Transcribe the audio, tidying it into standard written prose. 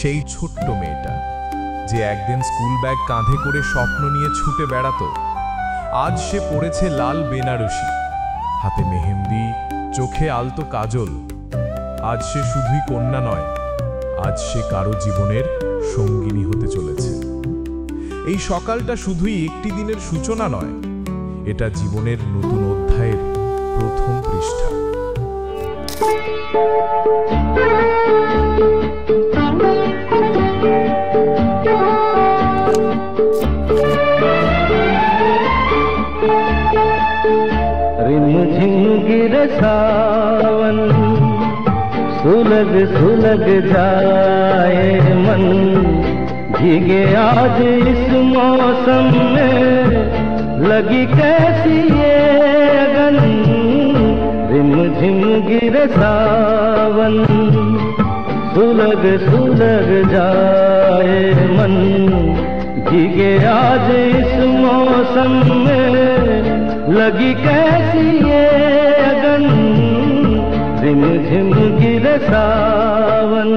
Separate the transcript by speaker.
Speaker 1: সেই ছোট্ট মেয়েটা যে একদিন স্কুল ব্যাগ কাঁধে করে স্বপ্ন নিয়ে ছুটে বেড়াতো, আজ সে পড়েছে লাল বেনারসি, হাতে মেহেন্দি, চোখে আলতো কাজল। আজ সে শুধুই কন্যা নয়, আজ সে কারো জীবনের সঙ্গিনী হতে চলেছে। এই সকালটা শুধুই একটি দিনের সূচনা নয়, এটা জীবনের নতুন অধ্যায়ের প্রথম পৃষ্ঠা।
Speaker 2: रिमझिम गिरे सावन, सुलग सुलग जाए मन, भीगे आज इस मौसम में लगी कैसी ये अगन। रिमझिम गिरे सावन, सुलग सुलग जाए मन, भीगे आज इस मौसम में लगी कैसी ये अगन। रिमझिम गिरे सावन।